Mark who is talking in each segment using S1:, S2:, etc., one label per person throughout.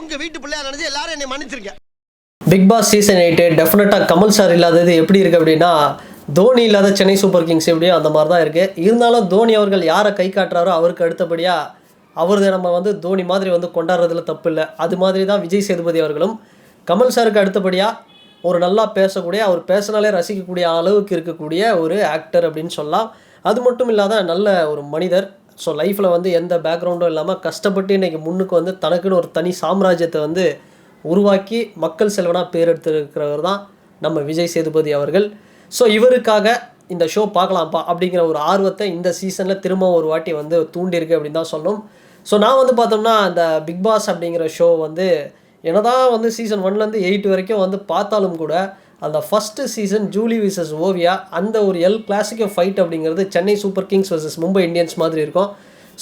S1: உங்க வீட்டு பிள்ளையா நினைச்சு எல்லாரும் என்னை மன்னிச்சிருக்க.
S2: பிக் பாஸ் சீசன் 8 டெஃபினட்டாக கமல் சார் இல்லாதது எப்படி இருக்குது அப்படின்னா, தோனி இல்லாத சென்னை சூப்பர் கிங்ஸ் எப்படியோ அந்த மாதிரி தான் இருக்குது. இருந்தாலும் தோனி அவர்கள் யாரை கை காட்டுறாரோ அவருக்கு அடுத்தபடியாக அவரது நம்ம வந்து தோனி மாதிரி வந்து கொண்டாடுறதுல தப்பு இல்லை. அது மாதிரி தான் விஜய் சேதுபதி அவர்களும் கமல் சாருக்கு அடுத்தபடியாக ஒரு நல்லா பேசக்கூடிய, அவர் பேசினாலே ரசிக்கக்கூடிய அளவுக்கு இருக்கக்கூடிய ஒரு ஆக்டர் அப்படின்னு சொல்லலாம். அது மட்டும் இல்லாத நல்ல ஒரு மனிதர். ஸோ லைஃப்பில் வந்து எந்த பேக்ரவுண்டும் இல்லாமல் கஷ்டப்பட்டு இன்றைக்கி முன்னுக்கு வந்து தனக்குன்னு ஒரு தனி சாம்ராஜ்யத்தை வந்து உருவாக்கி மக்கள் செல்வனாக பேர் எடுத்துருக்கிறவர் தான் நம்ம விஜய் சேதுபதி அவர்கள். ஸோ இவருக்காக இந்த ஷோ பார்க்கலாம்ப்பா அப்படிங்கிற ஒரு ஆர்வத்தை இந்த சீசனில் திரும்ப ஒரு வாட்டி வந்து தூண்டியிருக்கு அப்படின்னு தான் சொல்லணும். ஸோ நான் வந்து பார்த்தோம்னா அந்த பிக் பாஸ் அப்படிங்கிற ஷோ வந்து என்னதான் வந்து சீசன் 1லேருந்து 8 வரைக்கும் வந்து பார்த்தாலும் கூட அந்த first season Julie versus Oviya அந்த ஒரு கிளாசிக்கோ ஃபைட் அப்படிங்கிறது Chennai Super Kings versus Mumbai Indians மாதிரி இருக்கும்.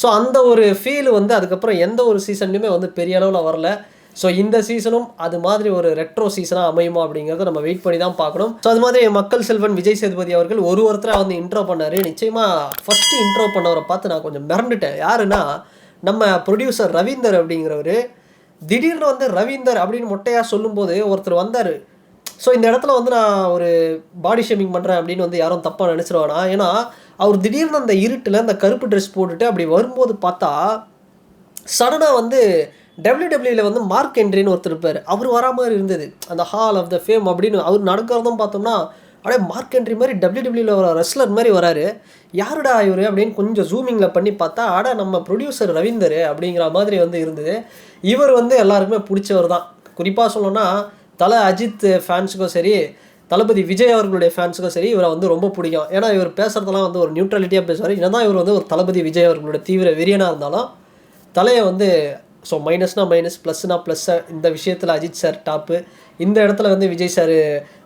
S2: ஸோ அந்த ஒரு ஃபீல் வந்து அதுக்கப்புறம் எந்த ஒரு சீசன்லையுமே வந்து பெரிய அளவில் வரல. ஸோ இந்த சீசனும் அது மாதிரி ஒரு ரெட்ரோ சீசனாக அமையுமா அப்படிங்கிறத நம்ம வெயிட் பண்ணி தான் பார்க்கணும். ஸோ அது மாதிரி மக்கள் செல்வன் விஜய் சேதுபதி அவர்கள் ஒருத்தராக வந்து இன்ட்ரோ பண்ணார். நிச்சயமாக ஃபஸ்ட்டு இன்ட்ரோ பண்ணவரை பார்த்து நான் கொஞ்சம் மிரண்டுட்டேன். யாருன்னா நம்ம ப்ரொடியூசர் ரவீந்தர் அப்படிங்கிறவர். திடீர்னு வந்து ரவீந்தர் அப்படின்னு மொட்டையாக சொல்லும்போது ஒருத்தர் வந்தார். ஸோ இந்த இடத்துல வந்து நான் ஒரு பாடி ஷேமிங் பண்ணுறேன் அப்படின்னு வந்து யாரும் தப்பாக நினச்சிருவானா. ஏன்னா அவர் திடீர்னு அந்த இருட்டில் அந்த கருப்பு ட்ரெஸ் போட்டுட்டு அப்படி வரும்போது பார்த்தா சடனாக வந்து டபிள்யூடபிள்யூவில் வந்து மார்க் என்ட்ரின்னு ஒருத்தர் இருப்பார். அவர் வரா மாதிரி இருந்தது. அந்த ஹால் ஆஃப் த ஃபேம் அப்படின்னு அவர் நடக்கிறதும் பார்த்தோம்னா அப்படியே மார்க் என்ட்ரி மாதிரி டபிள்யூடபிள்யூவில் வர ரெஸ்லர் மாதிரி வராரு. யாருடா இவர் அப்படின்னு கொஞ்சம் ஜூமிங்கில் பண்ணி பார்த்தா நம்ம ப்ரொடியூசர் ரவீந்தர் அப்படிங்கிற மாதிரி வந்து இருந்தது. இவர் வந்து எல்லாருக்குமே பிடிச்சவர் தான். குறிப்பாக சொல்லணும்னா தலை அஜித் ஃபேன்ஸுக்கும் சரி, தளபதி விஜய் அவர்களுடைய ஃபேன்ஸுக்கும் சரி இவரை வந்து ரொம்ப பிடிக்கும். ஏன்னா இவர் பேசுகிறதெல்லாம் வந்து ஒரு நியூட்ரலிட்டியாக பேசுவார். என்னதான் இவர் வந்து ஒரு தளபதி விஜய் அவர்களுடைய தீவிர வெறியனாக இருந்தாலும் தலையை வந்து ஸோ மைனஸ்னால் மைனஸ், ப்ளஸ்னா ப்ளஸ்ஸை இந்த விஷயத்தில் அஜித் சார் டாப்பு, இந்த இடத்துல வந்து விஜய் சார்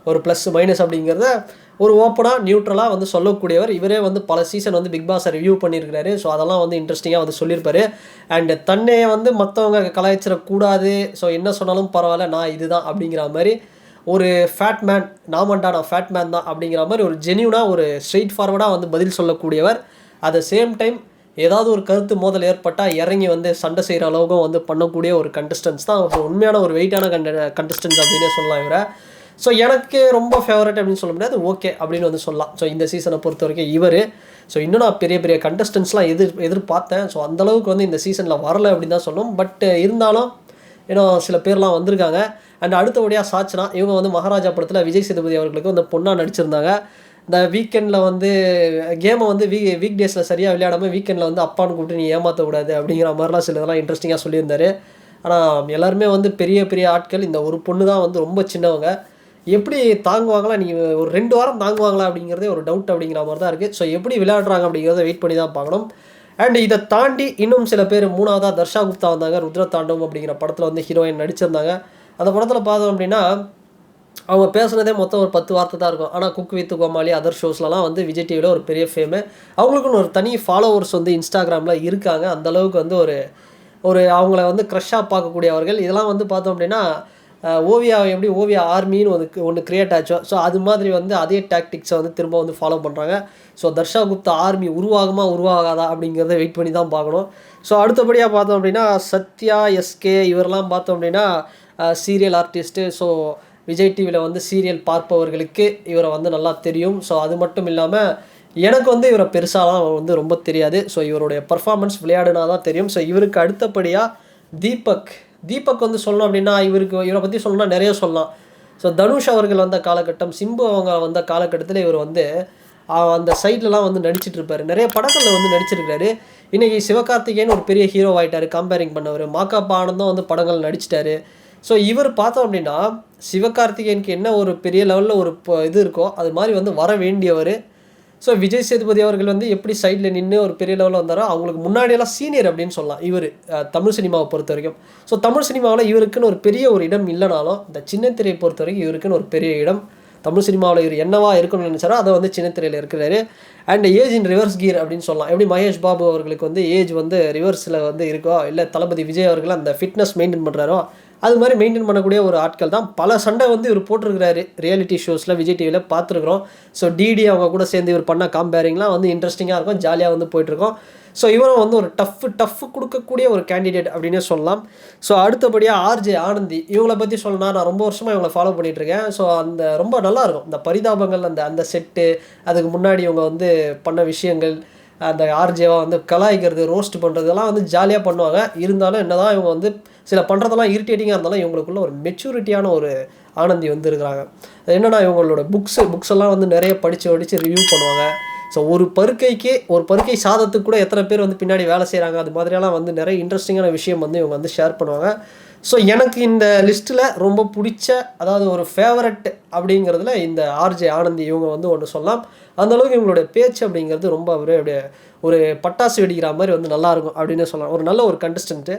S2: ஒரு ப்ளஸ் மைனஸ் அப்படிங்கிறத ஒரு ஓப்பனாக நியூட்ரலாக வந்து சொல்லக்கூடியவர். இவரே வந்து பல சீசன் வந்து பிக் பாஸை ரிவ்யூ பண்ணியிருக்கிறாரு. ஸோ அதெல்லாம் வந்து இன்ட்ரெஸ்டிங்காக வந்து சொல்லியிருப்பாரு. அண்டு தன்னையை வந்து மற்றவங்க கலாய்ச்சிடக்கூடாது, ஸோ என்ன சொன்னாலும் பரவாயில்ல நான் இதுதான் அப்படிங்கிற மாதிரி ஒரு ஃபேட் மேன், நாமண்டா நான் ஃபேட் மேன் தான் அப்படிங்கிற மாதிரி ஒரு ஜென்யூனாக ஒரு ஸ்ட்ரெயிட் ஃபார்வர்டாக வந்து பதில் சொல்லக்கூடியவர். அட் த சேம் டைம் ஏதாவது ஒரு கருத்து மோதல் ஏற்பட்டால் இறங்கி வந்து சண்டை செய்கிற அளவுக்கும் வந்து பண்ணக்கூடிய ஒரு கண்டஸ்டன்ஸ் தான். உண்மையான ஒரு வெயிட்டான கண்டஸ்டன்ஸ் அப்படின்னே சொல்லலாம் இவரை. ஸோ எனக்கு ரொம்ப ஃபேவரட் அப்படின்னு சொல்ல முடியாது, ஓகே அப்படின்னு வந்து சொல்லலாம். ஸோ இந்த சீசனை பொறுத்த வரைக்கும் இவர். ஸோ இன்னும் நான் பெரிய பெரிய கண்டஸ்டன்ஸ்லாம் எதிர்பார்த்தேன். ஸோ அந்தளவுக்கு வந்து இந்த சீசனில் வரலை அப்படின்னு தான் சொல்லணும். பட் இருந்தாலும் ஏன்னா சில பேர்லாம் வந்திருக்காங்க. அண்ட் அடுத்தபடியாக சாட்சினா இவங்க வந்து மகாராஜா படத்தில் விஜய் சேதுபதி அவர்களுக்கு வந்து பொண்ணாக நடிச்சிருந்தாங்க. இந்த வீக்கெண்டில் வந்து கேமை வந்து வீக் டேஸில் சரியாக விளையாடாமல் வீக்கெண்டில் வந்து அப்பான்னு கூப்பிட்டு நீ ஏமாற்றக்கூடாது அப்படிங்கிற மாதிரிலாம் சில இதெல்லாம் இன்ட்ரெஸ்டிங்காக சொல்லியிருந்தார். ஆனால் எல்லாருமே வந்து பெரிய பெரிய ஆட்கள். இந்த ஒரு பொண்ணு தான் வந்து ரொம்ப சின்னவங்க. எப்படி தாங்குவாங்களா, நீங்கள் ஒரு 2 வாரம் தாங்குவாங்களா அப்படிங்கிறதே ஒரு டவுட் அப்படிங்கிற மாதிரி தான் இருக்குது. ஸோ எப்படி விளையாடுறாங்க அப்படிங்கிறத வெயிட் பண்ணி தான் பார்க்கணும். அண்ட் இதை தாண்டி இன்னும் சில பேர், மூணாவதாக தர்ஷா குப்தா வந்தாங்க. ருத்ரதாண்டம் அப்படிங்கிற படத்தில் வந்து ஹீரோயின் நடிச்சிருந்தாங்க. அந்த படத்தில் பார்த்தோம் அப்படின்னா அவங்க பேசுனதே மொத்தம் ஒரு 10 வார்த்தை தான் இருக்கும். ஆனால் குக் வித் கோமாளி அதர் ஷோஸ்லலாம் வந்து விஜய் டிவியில் ஒரு பெரிய ஃபேமு. அவங்களுக்குன்னு ஒரு தனி ஃபாலோவர்ஸ் வந்து இன்ஸ்டாகிராமில் இருக்காங்க. அந்தளவுக்கு வந்து ஒரு அவங்கள வந்து க்ரஷ்ஷாக பார்க்கக்கூடியவர்கள். இதெல்லாம் வந்து பார்த்தோம் அப்படின்னா ஓவியா எப்படி ஓவியா ஆர்மின்னு ஒன்று க்ரியேட் ஆச்சோ, ஸோ அது மாதிரி வந்து அதே டாக்டிக்ஸை வந்து திரும்ப வந்து ஃபாலோ பண்ணுறாங்க. ஸோ தர்ஷா குப்தா ஆர்மி உருவாகாதா அப்படிங்கிறத வெயிட் பண்ணி தான் பார்க்கணும். ஸோ அடுத்தபடியாக பார்த்தோம் அப்படின்னா சத்யா, எஸ்கே இவரெல்லாம் பார்த்தோம் அப்படின்னா சீரியல் ஆர்டிஸ்ட்டு. ஸோ விஜய் டிவியில் வந்து சீரியல் பார்ப்பவர்களுக்கு இவரை வந்து நல்லா தெரியும். ஸோ அது மட்டும் இல்லாமல் எனக்கு வந்து இவரை பெருசாலாம் வந்து ரொம்ப தெரியாது. ஸோ இவருடைய பர்ஃபார்மன்ஸ் விளையாடுனா தான் தெரியும். ஸோ இவருக்கு அடுத்தபடியாக தீபக் வந்து சொல்லணும் அப்படின்னா இவரை பற்றி சொல்லணும்னா நிறைய சொல்லலாம். ஸோ தனுஷ் அவர்கள் வந்த காலகட்டம், சிம்பு அவங்க வந்த காலகட்டத்தில் இவர் வந்து அந்த சைட்லலாம் வந்து நடிச்சிட்டு இருப்பார். நிறைய படங்களில் வந்து நடிச்சிருக்காரு. இன்றைக்கி சிவகார்த்திகேயன் ஒரு பெரிய ஹீரோ ஆகிட்டார். கம்பேரிங் பண்ணவர் மாக்காப்பா ஆனந்தும் வந்து படங்கள் நடிச்சிட்டாரு. ஸோ இவர் பார்த்தோம் அப்படின்னா சிவகார்த்திகேயனுக்கு என்ன ஒரு பெரிய லெவலில் ஒரு இது இருக்கோ அது மாதிரி வந்து வர வேண்டியவர். ஸோ விஜய் சேதுபதி அவர்கள் வந்து எப்படி சைடில் நின்று ஒரு பெரிய லெவலில் வந்தாரோ அவங்களுக்கு முன்னாடியெல்லாம் சீனியர் அப்படின்னு சொல்லலாம் இவர் தமிழ் சினிமாவை பொறுத்த வரைக்கும். ஸோ தமிழ் சினிமாவில் இவருக்குன்னு ஒரு பெரிய ஒரு இடம் இல்லைனாலும் இந்த சின்னத்திரையை பொறுத்த வரைக்கும் இவருக்குன்னு ஒரு பெரிய இடம். தமிழ் சினிமாவில் இவர் என்னவா இருக்கணும்னு நினச்சாரோ அதை வந்து சின்னத்திரையில் இருக்கிறாரு. And age in reverse gear அப்படின்னு சொல்லலாம். எப்படி மகேஷ் பாபு அவர்களுக்கு வந்து ஏஜ் வந்து ரிவர்ஸில் வந்து இருக்கோ, இல்லை தளபதி விஜய் அவர்கள் அந்த ஃபிட்னஸ் மெயின்டைன் பண்ணுறாரோ அது மாதிரி மெயின்டைன் பண்ணக்கூடிய ஒரு ஆட்கள் தான். பல சண்டை வந்து இவர் போட்டிருக்கிறாரு ரியாலிட்டி ஷோஸில் விஜய் டிவியில் பார்த்துருக்குறோம். ஸோ டிடி அவங்க கூட சேர்ந்து இவர் பண்ண கம்பேரிங்லாம் வந்து இன்ட்ரெஸ்டிங்காக இருக்கும், ஜாலியாக வந்து போயிட்டுருக்கோம். ஸோ இவரும் வந்து ஒரு டஃப் கொடுக்கக்கூடிய ஒரு கேண்டிடேட் அப்படின்னே சொல்லலாம். ஸோ அடுத்தபடியாக ஆர்ஜே ஆனந்தி, இவங்களை பற்றி சொல்லணும்னா நான் ரொம்ப வருஷமாக இவங்களை ஃபாலோ பண்ணிகிட்ருக்கேன். ஸோ அந்த ரொம்ப நல்லாயிருக்கும் இந்த பரிதாபங்கள், அந்த செட்டு, அதுக்கு முன்னாடி இவங்க வந்து பண்ண விஷயங்கள், அந்த ஆர்ஜேவாக வந்து கலாய்க்கிறது, ரோஸ்ட் பண்ணுறதெல்லாம் வந்து ஜாலியாக பண்ணுவாங்க. இருந்தாலும் என்ன தான் இவங்க வந்து சில பண்ணுறதெல்லாம் இரிட்டேட்டிங்காக இருந்தாலும் இவங்களுக்குள்ள ஒரு மெச்சூரிட்டியான ஒரு ஆனந்தி வந்து இருக்கிறாங்க. அது என்னென்னா இவங்களோட புக்ஸ் எல்லாம் வந்து நிறைய படித்து ரிவ்யூ பண்ணுவாங்க. ஸோ ஒரு பருக்கை சாதத்துக்கு கூட எத்தனை பேர் வந்து பின்னாடி வேலை செய்கிறாங்க, அது மாதிரியெல்லாம் வந்து நிறைய இன்ட்ரெஸ்டிங்கான விஷயம் வந்து இவங்க வந்து ஷேர் பண்ணுவாங்க. ஸோ எனக்கு இந்த லிஸ்ட்டில் ரொம்ப பிடிச்ச, அதாவது ஒரு ஃபேவரட் அப்படிங்கிறதுல இந்த ஆர்ஜே ஆனந்தி இவங்க வந்து ஒன்று சொல்லலாம். அந்தளவுக்கு இவங்களுடைய பேச்சு அப்படிங்கிறது ரொம்ப அப்படியே ஒரு பட்டாசு வெடிக்கிற மாதிரி வந்து நல்லாயிருக்கும் அப்படின்னு சொல்லலாம். ஒரு நல்ல ஒரு கண்டஸ்டன்ட்டு.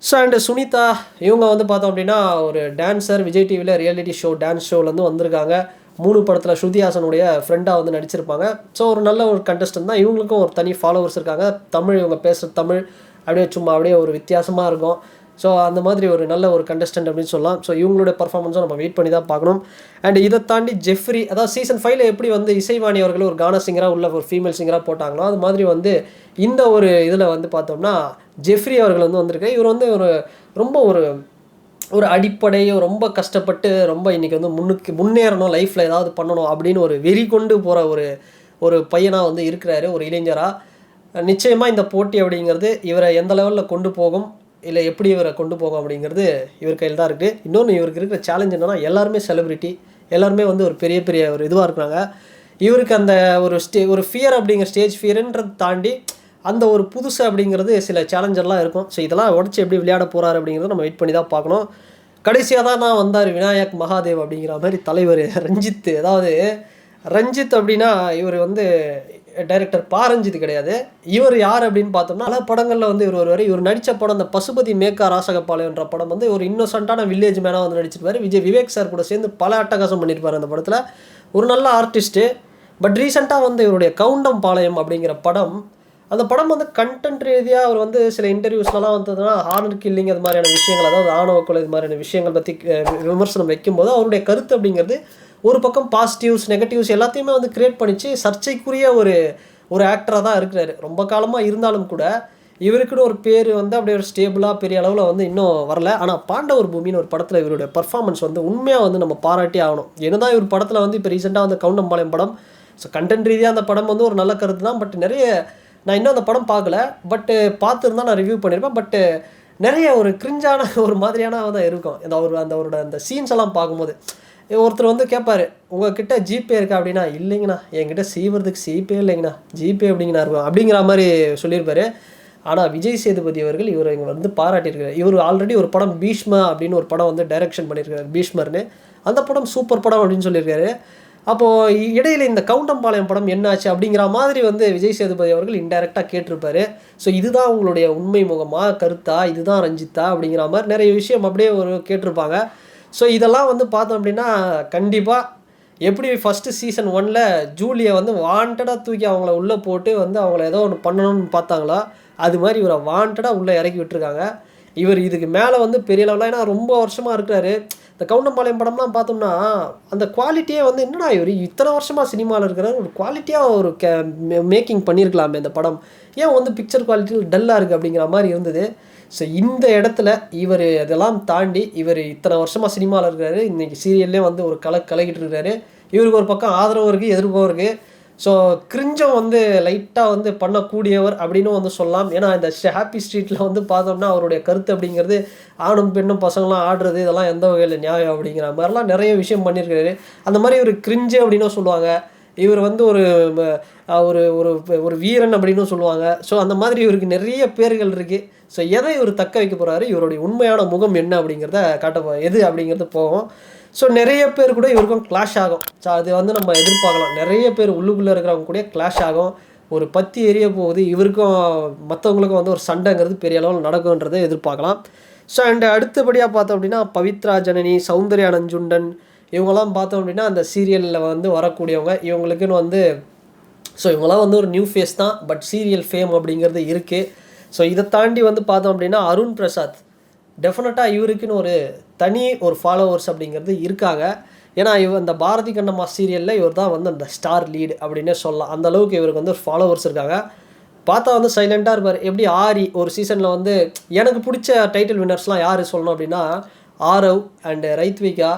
S2: ஸோ அண்டு சுனிதா, இவங்க வந்து பார்த்தோம் அப்படின்னா ஒரு டான்ஸர், விஜய் டிவியில் ரியாலிட்டி ஷோ டான்ஸ் ஷோலேருந்து வந்திருக்காங்க. 3 படத்தில் ஸ்ருதிஹாசனுடைய ஃப்ரெண்டாக வந்து நடிச்சிருப்பாங்க. ஸோ ஒரு நல்ல ஒரு கண்டஸ்டன்ட் தான். இவங்களுக்கும் ஒரு தனி ஃபாலோவர்ஸ் இருக்காங்க. தமிழ், இவங்க பேசுகிற தமிழ் அப்படியே சும்மா அப்படியே ஒரு வித்தியாசமாக இருக்கும். ஸோ அந்த மாதிரி ஒரு நல்ல ஒரு கண்டஸ்டன்ட் அப்படின்னு சொல்லலாம். ஸோ இவங்களுடைய பர்ஃபார்மன்ஸும் நம்ம வெயிட் பண்ணி தான் பார்க்கணும். அண்ட் இதை தாண்டி ஜெஃப்ரி, அதாவது சீசன் 5 எப்படி வந்து இசைவாணி அவர்கள் ஒரு கானா சிங்கராக உள்ள ஒரு ஃபீமேல் சிங்கராக போட்டாங்களோ அது மாதிரி வந்து இந்த ஒரு இதில் வந்து பார்த்தோம்னா ஜெஃப்ரி அவர்கள் வந்து வந்திருக்காரு. இவர் வந்து ரொம்ப ஒரு அடிப்படை, ரொம்ப கஷ்டப்பட்டு ரொம்ப இன்றைக்கி வந்து முன்னேறணும், லைஃப்பில் ஏதாவது பண்ணணும் அப்படின்னு ஒரு வெறி கொண்டு போகிற ஒரு பையனாக வந்து இருக்கிறாரு, ஒரு இளைஞராக. நிச்சயமாக இந்த போட்டி அப்படிங்கிறது இவரை எந்த லெவலில் கொண்டு போகும், இல்லை எப்படி இவரை கொண்டு போகும் அப்படிங்கிறது இவர் கையில் தான் இருக்குது. இன்னொன்று இவருக்கு இருக்கிற சேலஞ்ச் என்னென்னா எல்லாருமே செலிப்ரிட்டி, எல்லாருமே வந்து ஒரு பெரிய ஒரு இதுவாக இருக்கிறாங்க. இவருக்கு அந்த ஒரு ஃபியர் அப்படிங்கிற ஸ்டேஜ் ஃபியர்ன்றதை தாண்டி அந்த ஒரு புதுசு அப்படிங்கிறது சில சேலஞ்செல்லாம் இருக்கும். ஸோ இதெல்லாம் உடச்சி எப்படி விளையாட போகிறாரு அப்படிங்கிறத நம்ம வெயிட் பண்ணி தான் பார்க்கணும். கடைசியாக தான் வந்தார் விநாயக் மகாதேவ் அப்படிங்கிற மாதிரி தலைவர் ரஞ்சித். அதாவது ரஞ்சித் அப்படின்னா இவர் வந்து டைரக்டர் ரஞ்சித் கிடையாது. இவர் யார் அப்படின்னு பார்த்தோம்னா பல படங்களில் வந்து இவர் நடித்த படம் அந்த பசுபதி மேக்கா ராசகபாளையன்ற படம் வந்து ஒரு இன்னோசென்ட்டான வில்லேஜ் மேனாக வந்து நடிச்சிருப்பார். விவேக் சார் கூட சேர்ந்து பல அட்டகாசம் பண்ணியிருப்பார் அந்த படத்தில். ஒரு நல்ல ஆர்டிஸ்ட்டு. பட் ரீசெண்டாக வந்து இவருடைய கவுண்டம் பாளையம் அப்படிங்கிற படம், அந்த படம் வந்து கண்டென்ட் ரீதியாக அவர் வந்து சில இன்டர்வியூஸ்லாம் வந்ததுன்னா ஹானர் கில்லிங் அது மாதிரியான விஷயங்கள், அதாவது ஆணவ கொலை இது மாதிரியான விஷயங்கள் பற்றி விமர்சனம் வைக்கும்போது அவருடைய கருத்து அப்படிங்கிறது ஒரு பக்கம் பாசிட்டிவ்ஸ் நெகட்டிவ்ஸ் எல்லாத்தையுமே வந்து கிரியேட் பண்ணிச்சு. சர்ச்சைக்குரிய ஒரு ஆக்டராக தான் இருக்கிறாரு ரொம்ப காலமாக. இருந்தாலும் கூட இவருக்குன்னு ஒரு பேர் வந்து அப்படியே ஒரு ஸ்டேபிளாக பெரிய அளவில் வந்து இன்னும் வரல. ஆனால் பாண்டவர் பூமின்னு ஒரு படத்தில் இவருடைய பர்ஃபார்மன்ஸ் வந்து உண்மையாக வந்து நம்ம பாராட்டி ஆகணும். என்னதான் இவர் படத்தில் வந்து இப்போ ரீசெண்டாக வந்து கவுண்டம்பாளையம் படம், ஸோ கண்டென்ட் ரீதியாக அந்த படம் வந்து ஒரு நல்ல கருத்து தான். பட் நிறைய நான் இன்னும் அந்த படம் பார்க்கல, பட்டு பார்த்துருந்தா நான் ரிவ்யூ பண்ணியிருப்பேன். பட்டு நிறைய ஒரு கிரிஞ்சான ஒரு மாதிரியான தான் இருக்கும். அந்த சீன்ஸ் எல்லாம் பார்க்கும்போது ஒருத்தர் வந்து கேட்பார், உங்ககிட்ட ஜிபே இருக்கா அப்படின்னா, இல்லைங்கண்ணா என்கிட்ட சீவறதுக்கு ஜிபே இல்லைங்கண்ணா, ஜிபே அப்படிங்கண்ணா இருக்கும் அப்படிங்கிற மாதிரி சொல்லியிருப்பார். ஆனால் விஜய் சேதுபதி அவர்கள் இவர் இங்கே வந்து பாராட்டியிருக்காரு. இவர் ஆல்ரெடி ஒரு படம் பீஷ்மா அப்படின்னு ஒரு படம் வந்து டைரக்ஷன் பண்ணியிருக்காரு, பீஷ்மர்னு. அந்த படம் சூப்பர் படம் அப்படின்னு சொல்லியிருக்காரு. அப்போது இடையில் இந்த கவுண்டம்பாளையம் படம் என்னாச்சு அப்படிங்கிற மாதிரி வந்து விஜய் சேதுபதி அவர்கள் இன்டைரக்டாக கேட்டிருப்பாரு. ஸோ இதுதான் உங்களுடைய உண்மை முகமாக கருத்தா, இதுதான் ரஞ்சித்தா அப்படிங்கிற மாதிரி நிறைய விஷயம் அப்படியே கேட்டிருப்பாங்க. ஸோ இதெல்லாம் வந்து பார்த்தோம் அப்படின்னா கண்டிப்பாக எப்படி ஃபஸ்ட்டு சீசன் 1ல் ஜூலியை வந்து வாண்டடாக தூக்கி அவங்கள உள்ளே போட்டு வந்து அவங்கள ஏதோ ஒன்று பண்ணணும்னு பார்த்தாங்களா, அது மாதிரி இவரை வாண்டடாக உள்ளே இறக்கி விட்டுருக்காங்க. இவர் இதுக்கு மேலே வந்து பெரிய லெவலாக, ஏன்னா ரொம்ப வருஷமாக இருக்கிறாரு. இந்த கவுண்டம்பாளையம் படம்லாம் பார்த்தோம்னா அந்த குவாலிட்டியே வந்து என்னடா இவர் இத்தனை வருஷமாக சினிமாவில் இருக்கிறார், ஒரு குவாலிட்டியாக ஒரு மேக்கிங் பண்ணியிருக்கலாமே இந்த படம், ஏன் வந்து பிக்சர் குவாலிட்டியில் டல்லாக இருக்குது அப்படிங்கிற மாதிரி இருந்தது. ஸோ இந்த இடத்துல இவர் அதெல்லாம் தாண்டி இவர் இத்தனை வருஷமாக சினிமாவில் இருக்கிறாரு, இன்றைக்கி சீரியல்லே வந்து ஒரு கலக்கிட்டு இருக்கிறாரு. இவருக்கு ஒரு பக்கம் ஆதரவும் இருக்குது, எதிர்ப்பும் இருக்குது. ஸோ கிரிஞ்சம் வந்து லைட்டாக வந்து பண்ணக்கூடியவர் அப்படின்னு வந்து சொல்லலாம். ஏன்னா இந்த ஹாப்பி ஸ்ட்ரீட்டில் வந்து பார்த்தோம்னா அவருடைய கருத்து அப்படிங்கிறது ஆணும் பெண்ணும் பசங்களாம் ஆடுறது இதெல்லாம் எந்த வகையில் நியாயம் அப்படிங்கிற மாதிரிலாம் நிறைய விஷயம் பண்ணியிருக்காரு. அந்த மாதிரி ஒரு கிரிஞ்சு அப்படின்னும் சொல்லுவாங்க. இவர் வந்து ஒரு ஒரு வீரன் அப்படின்னு சொல்லுவாங்க. ஸோ அந்த மாதிரி இவருக்கு நிறைய பேர்கள் இருக்குது. ஸோ எதை இவர் தக்க வைக்க போகிறாரு, இவருடைய உண்மையான முகம் என்ன அப்படிங்கிறத எது அப்படிங்கிறது போகும். ஸோ நிறைய பேர் கூட இவருக்கும் கிளாஷ் ஆகும். ஸோ அது வந்து நம்ம எதிர்பார்க்கலாம். நிறைய பேர் உள்ளுக்குள்ளே இருக்கிறவங்க கூட கிளாஷ் ஆகும். ஒரு பத்தி எரிய போகுது, இவருக்கும் மற்றவங்களுக்கும் வந்து ஒரு சண்டைங்கிறது பெரிய அளவில் நடக்கும்ன்றதை எதிர்பார்க்கலாம். ஸோ அண்ட் அடுத்தபடியாக பார்த்தோம் அப்படின்னா பவித்ரா ஜனனி, சௌந்தர்யா நஞ்சுண்டன், இவங்கெல்லாம் பார்த்தோம் அப்படின்னா அந்த சீரியலில் வந்து வரக்கூடியவங்க. இவங்களுக்குன்னு வந்து ஸோ இவங்களாம் வந்து ஒரு நியூ ஃபேஸ் தான், பட் சீரியல் ஃபேம் அப்படிங்கிறது இருக்குது. ஸோ இதை தாண்டி வந்து பார்த்தோம் அப்படின்னா அருண் பிரசாத், டெஃபினட்டாக இவருக்குன்னு ஒரு ஃபாலோவர்ஸ் அப்படிங்கிறது இருக்காங்க. ஏன்னா அந்த பாரதி கண்ணம்மா சீரியலில் இவர் தான் வந்து அந்த ஸ்டார் லீடு அப்படின்னே சொல்லலாம். அந்தளவுக்கு இவருக்கு வந்து ஒரு ஃபாலோவர்ஸ் இருக்காங்க. பார்த்தா வந்து சைலண்ட்டாக இருப்பார். எப்படி ஆரி ஒரு சீசனில் வந்து எனக்கு பிடிச்ச டைட்டில் வின்னர்ஸ்லாம் யார் சொல்லணும் அப்படின்னா ஆரவ் அண்டு ரைத்விகா,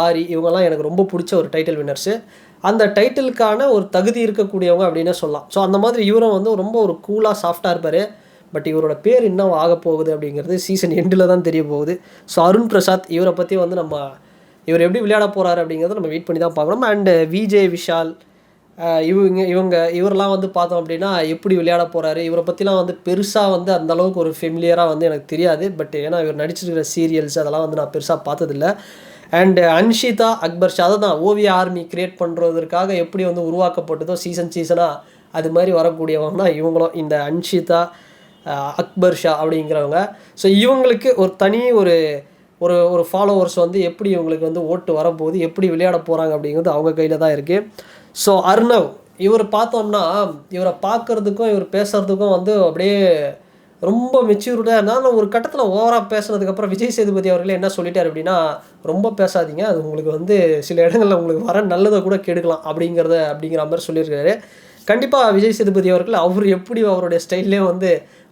S2: ஆரி இவங்கெல்லாம் எனக்கு ரொம்ப பிடிச்ச ஒரு டைட்டில் வின்னர்ஸு. அந்த டைட்டிலுக்கான ஒரு தகுதி இருக்கக்கூடியவங்க அப்படின்னே சொல்லலாம். ஸோ அந்த மாதிரி இவரும் வந்து ரொம்ப ஒரு கூலாக சாஃப்டாக இருப்பார். பட் இவரோட பேர் என்ன ஆக போகுது அப்படிங்கிறது சீசன் எண்டில் தான் தெரிய போகுது. ஸோ அருண் பிரசாத் இவரை பற்றி வந்து இவர் எப்படி விளையாட போகிறாரு அப்படிங்கிறத நம்ம வெயிட் பண்ணி தான் பார்க்கணும். அண்டு விஜய் விஷால் இவரெல்லாம் வந்து பார்த்தோம் அப்படின்னா எப்படி விளையாட போகிறாரு, இவரை பற்றிலாம் வந்து பெருசாக வந்து அந்தளவுக்கு ஒரு ஃபெமிலியராக வந்து எனக்கு தெரியாது. பட் ஏன்னா இவர் நடிச்சிருக்கிற சீரியல்ஸ் அதெல்லாம் வந்து நான் பெருசாக பார்த்ததில்ல. அண்டு அன்ஷிதா அக்பர் ஷா அதை தான் ஓவிய ஆர்மி கிரியேட் பண்ணுறதுக்காக எப்படி வந்து உருவாக்கப்பட்டதோ சீசனாக அது மாதிரி வரக்கூடியவங்க தான் இவங்களும், இந்த அன்ஷிதா அக்பர் ஷா அப்படிங்கிறவங்க. ஸோ இவங்களுக்கு ஒரு தனி ஒரு ஒரு ஒரு ஃபாலோவர்ஸ் வந்து எப்படி இவங்களுக்கு வந்து ஓட்டு வரப்போகுது, எப்படி விளையாட போகிறாங்க அப்படிங்கிறது அவங்க கையில் தான் இருக்குது. ஸோ அர்ணவ் இவர் பார்த்தோம்னா இவரை பார்க்குறதுக்கும் இவர் பேசுகிறதுக்கும் வந்து அப்படியே ரொம்ப மெச்சூர்டாக இருந்தாலும் ஒரு கட்டத்தில் ஓவராக பேசுனதுக்கப்புறம் விஜய் சேதுபதி அவர்களே என்ன சொல்லிட்டார் அப்படின்னா, ரொம்ப பேசாதீங்க, அது உங்களுக்கு வந்து சில இடங்களில் உங்களுக்கு வர நல்லதை கூட கெடுக்கலாம் அப்படிங்கிற மாதிரி சொல்லியிருக்காரு. கண்டிப்பாக விஜய் சேதுபதி அவர்கள் அவர் எப்படி அவருடைய ஸ்டைல்லே வந்து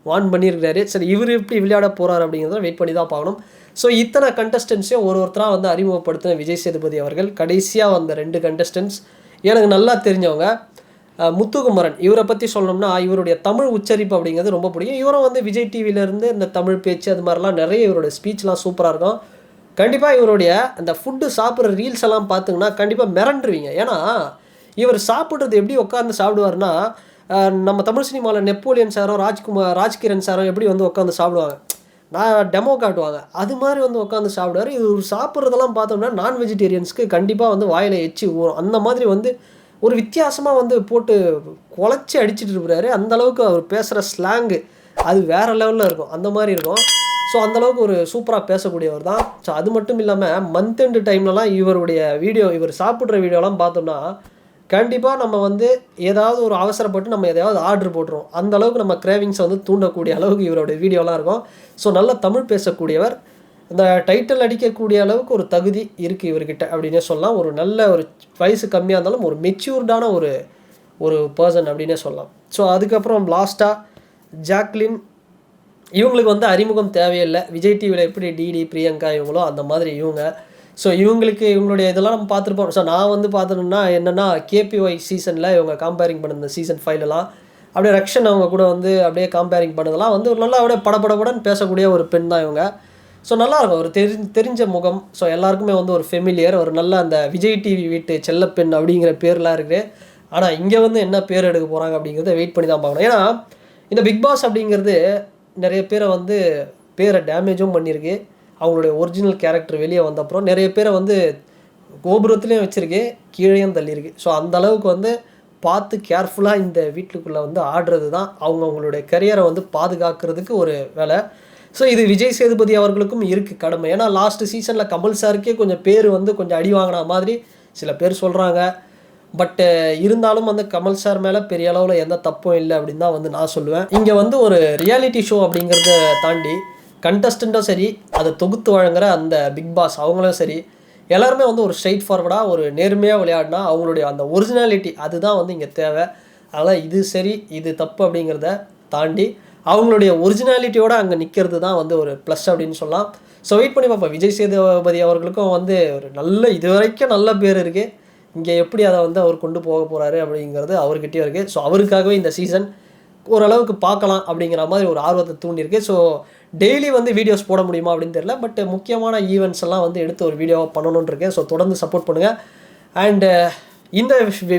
S2: வார்ன் பண்ணியிருக்காரு. சரி இவர் எப்படி விளையாட போகிறார் அப்படிங்கிறத வெயிட் பண்ணி தான் பார்க்கணும். ஸோ இத்தனை கண்டஸ்டன்ஸையும் ஒருத்தராக வந்து அறிமுகப்படுத்தின விஜய் சேதுபதி அவர்கள் கடைசியாக வந்த 2 கண்டஸ்டன்ஸ் எனக்கு நல்லா தெரிஞ்சவங்க. முத்துக்குமரன் இவரை பற்றி சொல்லணும்னா இவருடைய தமிழ் உச்சரிப்பு அப்படிங்கிறது ரொம்ப பிடிக்கும். இவரும் வந்து விஜய் டிவியிலேருந்து இந்த தமிழ் பேச்சு அது மாதிரிலாம் நிறைய இவருடைய ஸ்பீச்லாம் சூப்பராக இருக்கும். கண்டிப்பாக இவருடைய அந்த ஃபுட்டு சாப்பிட்ற ரீல்ஸ் எல்லாம் பார்த்திங்கன்னா கண்டிப்பாக மிரண்டுருவீங்க. ஏன்னா இவர் சாப்பிட்றது எப்படி உட்காந்து சாப்பிடுவார்னா, நம்ம தமிழ் சினிமாவில் நெப்போலியன் சாரோ ராஜ்கிரண் சாரோ எப்படி வந்து உட்காந்து சாப்பிடுவாங்க, நான் டெமோ காட்டுவாங்க, அது மாதிரி வந்து உட்காந்து சாப்பிடுவார். இவர் சாப்பிட்றதெல்லாம் பார்த்தோம்னா நான் வெஜிடேரியன்ஸ்க்கு கண்டிப்பாக வந்து வாயில் எச்சி ஊறும். அந்த மாதிரி வந்து ஒரு வித்தியாசமாக வந்து போட்டு குழச்சி அடிச்சுட்டு இருக்கிறாரு. அந்தளவுக்கு அவர் பேசுகிற ஸ்லாங்கு அது வேறு லெவலில் இருக்கும், அந்த மாதிரி இருக்கும். ஸோ அந்தளவுக்கு ஒரு சூப்பராக பேசக்கூடியவர் தான். ஸோ அது மட்டும் இல்லாமல் மந்த் எண்டு டைம்லலாம் இவருடைய இவர் சாப்பிட்ற வீடியோலாம் பார்த்தோம்னா கண்டிப்பாக நம்ம வந்து ஏதாவது ஒரு அவசரப்பட்டு நம்ம எதையாவது ஆர்டர் போட்டுருவோம். அந்தளவுக்கு நம்ம கிரேவிங்ஸை வந்து தூண்டக்கூடிய அளவுக்கு இவருடைய வீடியோலாம் இருக்கும். ஸோ நல்ல தமிழ் பேசக்கூடியவர், இந்த டைட்டில் அடிக்கக்கூடிய அளவுக்கு ஒரு தகுதி இருக்குது இவர்கிட்ட அப்படின்னே சொல்லலாம். ஒரு நல்ல ஒரு வயசு கம்மியாக இருந்தாலும் ஒரு மெச்சூர்டான ஒரு பர்சன் அப்படின்னே சொல்லலாம். ஸோ அதுக்கப்புறம் லாஸ்ட்டாக ஜாக்லின் இவங்களுக்கு வந்து அறிமுகம் தேவையில்லை. விஜய் டிவியில் எப்படி டிடி பிரியங்கா இவங்களோ அந்த மாதிரி இவங்க. ஸோ இவங்களுடைய இதெல்லாம் நம்ம பார்த்துருப்போம். ஸோ நான் வந்து பார்த்தோன்னா என்னென்னா கேபிஒய் சீசனில் இவங்க கம்பேரிங் பண்ண சீசன் 5லலாம் அப்படியே ரக்ஷன் அவங்க கூட வந்து அப்படியே கம்பேரிங் பண்ணதெல்லாம் வந்து ஒரு நல்லா அப்படியே படபடன்னு பேசக்கூடிய ஒரு பெண் தான் இவங்க. ஸோ நல்லாயிருக்கும், ஒரு தெரிஞ்ச முகம். ஸோ எல்லாருக்குமே வந்து ஒரு ஃபெமிலியர், ஒரு நல்ல அந்த விஜய் டிவி வீட்டு செல்லப்பெண் அப்படிங்கிற பேர்லாம் இருக்குது. ஆனால் இங்கே வந்து என்ன பேர் எடுக்க போகிறாங்க அப்படிங்கிறத வெயிட் பண்ணி தான் பார்க்கணும். ஏன்னா இந்த பிக் பாஸ் அப்படிங்கிறது நிறைய பேரை வந்து பேரை டேமேஜும் பண்ணியிருக்கு. அவங்களுடைய ஒரிஜினல் கேரக்டர் வெளியே வந்த அப்புறம் நிறைய பேரை வந்து கோபுரத்துலேயும் வச்சுருக்கு, கீழேயும் தள்ளியிருக்கு. ஸோ அந்தளவுக்கு வந்து பார்த்து கேர்ஃபுல்லாக இந்த வீட்டுக்குள்ளே வந்து ஆடுறது தான் அவங்களுடைய கரியரை வந்து பாதுகாக்கிறதுக்கு ஒரு வேலை. ஸோ இது விஜய் சேதுபதி அவர்களுக்கும் இருக்குது கடமை. ஏன்னா லாஸ்ட்டு சீசனில் கமல் சாருக்கே கொஞ்சம் பேர் வந்து கொஞ்சம் அடி வாங்கின மாதிரி சில பேர் சொல்கிறாங்க. பட்டு இருந்தாலும் வந்து கமல் சார் மேலே பெரிய அளவில் எந்த தப்பும் இல்லை அப்படின்னு தான் வந்து நான் சொல்லுவேன். இங்கே வந்து ஒரு ரியாலிட்டி ஷோ அப்படிங்கிறத தாண்டி கண்டஸ்டண்ட்டும் சரி, அதை தொகுத்து வழங்குற அந்த பிக் பாஸ் அவங்களும் சரி, எல்லாருமே வந்து ஒரு ஸ்ட்ரைட் ஃபார்வர்டாக ஒரு நேர்மையாக விளையாடினா அவங்களுடைய அந்த ஒரிஜினாலிட்டி அதுதான் வந்து இங்கே தேவை. அதனால் இது சரி இது தப்பு அப்படிங்கிறத தாண்டி அவங்களுடைய ஒரிஜினாலிட்டியோடு அங்கே நிற்கிறது தான் வந்து ஒரு ப்ளஸ் அப்படின்னு சொல்லலாம். ஸோ வெயிட் பண்ணி பார்ப்போம். விஜய் சேதுபதி அவர்களுக்கும் வந்து ஒரு நல்ல இதுவரைக்கும் நல்ல பேர் இருக்குது. இங்கே எப்படி அதை வந்து அவர் கொண்டு போக போகிறாரு அப்படிங்கிறது அவர்கிட்டயும் இருக்குது. ஸோ அவருக்காகவே இந்த சீசன் ஓரளவுக்கு பார்க்கலாம் அப்படிங்கிற மாதிரி ஒரு ஆர்வத்தை தூண்டியிருக்கு. ஸோ டெய்லி வந்து வீடியோஸ் போட முடியுமா அப்படின்னு தெரியல. பட் முக்கியமான ஈவெண்ட்ஸ் எல்லாம் வந்து எடுத்து ஒரு வீடியோவாக பண்ணணுன்னு இருக்கேன். ஸோ தொடர்ந்து சப்போர்ட் பண்ணுங்கள். அண்டு இந்த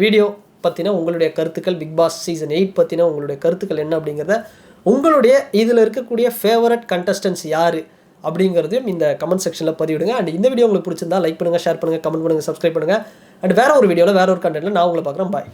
S2: வீடியோ பற்றின உங்களுடைய கருத்துக்கள், பிக் பாஸ் சீசன் 8 பற்றின உங்களுடைய கருத்துக்கள் என்ன அப்படிங்கிறத, உங்களுடைய இதில் இருக்கக்கூடிய ஃபேவரட் கண்டஸ்டன்ஸ் யார் அப்படிங்கிறதையும் இந்த கமெண்ட் செக்ஷனில் பதிவிடுங்க. அண்ட் இந்த வீடியோ உங்களுக்கு பிடிச்சிருந்தா லைக் பண்ணுங்கள், ஷேர் பண்ணுங்கள், கமெண்ட் பண்ணுங்கள், சப்ஸ்கிரைப் பண்ணுங்கள். அண்ட் வேறு ஒரு வீடியோவில் வேறு ஒரு கண்டென்ட்டில் நான் உங்களை பார்க்குறேன். பாய்.